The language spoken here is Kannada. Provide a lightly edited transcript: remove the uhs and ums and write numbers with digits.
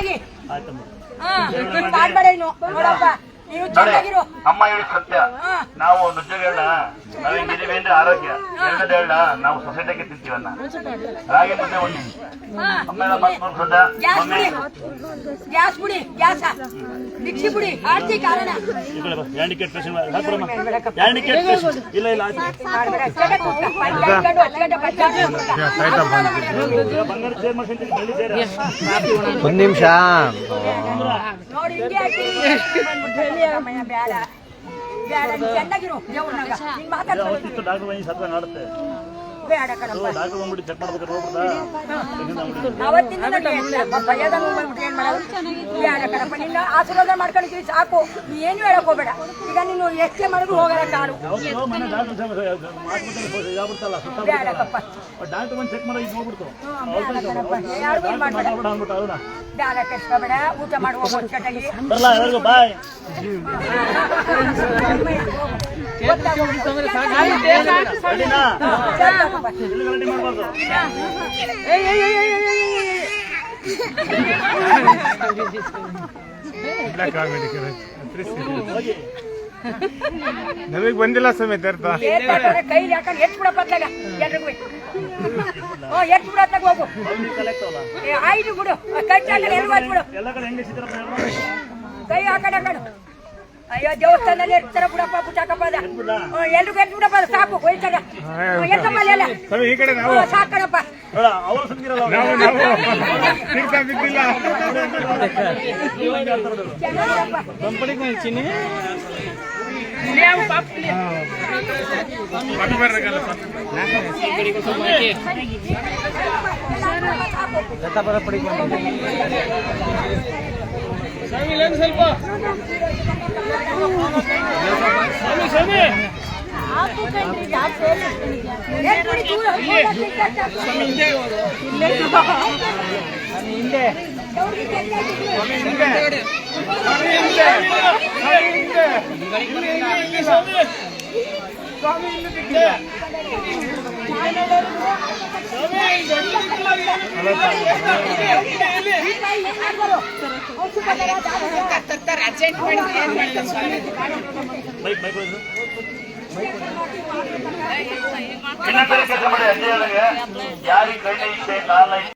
ಚೆನ್ನಾಗಿ ಮಾಡ್ಬೇಡ ಇನ್ನು ನೋಡಪ್ಪ ನೀವು ಚೆನ್ನಾಗಿರು. ಅಮ್ಮ ಹೇಳಿ ಸತ್ಯ. ನಾವು ನುಜ್ಜಗಳನ್ನ ನಾವೇನಿದೀವಿ ಅಂದ್ರೆ ಆರೋಗ್ಯ. ಎರಡನೇದು ಹೇಳ ನಾವು ಸೊಸೈಟಿಗೆ ತಿಂತೀವನ್ನ ರಾಗಿ ಮುದ್ದೆ ಒಂದು ಆಮೇಲೆ ಮತ್ತೊಂದು ಗ್ಯಾಸ್ ಬಿಡಿ, ಗ್ಯಾಸ ಮಿಕ್ಸಿ ಬಿಡಿ, ಆರ್ತಿ ಕಾರಣ ಇಲ್ಲ ಇಲ್ಲ ಒಂದು ನಿಮಿಷ ನೋಡಿ ಬೇಡ ಬೇಡ ಚೆನ್ನಾಗಿರು ದೇವ್ರನಾಗ ಮಾತಾಡ್ತಾರೆ ಬೇಡ ಕಣಪ್ಪ ಅವತ್ತಿಂದ ಬೇಡ ಕಣಪ್ಪ ನಿನ್ನ ಆಶೀರ್ವಾದ ಮಾಡ್ಕೊಂಡಿದ್ದೀವಿ ಸಾಕು. ಏನು ಹೇಳಕ್ ಹೋಗ್ಬೇಡ. ಈಗ ನೀನು ಎಷ್ಟೇ ಮಾಡಿದ್ರು ಹೋಗಲ್ಲ ಕಾಲು ಬೇಡಕ್ಕಪ್ಪ ಬೇಡ ಕಷ್ಟಬೇಡ. ಊಟ ಮಾಡುವ ಒಟ್ಟಟಾಗಿ ನಮಗ್ ಬಂದಿಲ್ಲ ಸಮೇತ ಕೈಲಿ ಹಾಕೊಂಡು ಎತ್ ಬಿಡಪ್ಪ ಅತ್ಲಾಗ ಎಲ್ರಿಗೂ ಎತ್ ಬಿಡ ಅತ್ಲಾಗ ಹೋಗು. ಆಯ್ತು ಬಿಡು ಕೈ ಹಾಕಿ ಎಲ್ಗೂ ಬಿಡು ಕೈ ಹಾಕಡ ಹಾಕಡು. ಅಯ್ಯೋ ದೇವಸ್ಥಾನದಲ್ಲಿ ಎತ್ತರ ಬಿಡಪ್ಪ ಪುಟಾಕಪ್ಪ ಅದ ಎಲ್ರಿಗೂ ಎತ್ ಬಿಡಪ್ಪ ಸಾಕು ಹೋಯ್ತಾಗ ಎತ್ತಪ್ಪ ಅಲ್ಲೆಲ್ಲ ಸಾಕಣಪ್ಪ ಸ್ವಲ್ಪ ಯಾರಿಗೆ ಕೈ ಇಷ್ಟೇ ಕಾಲ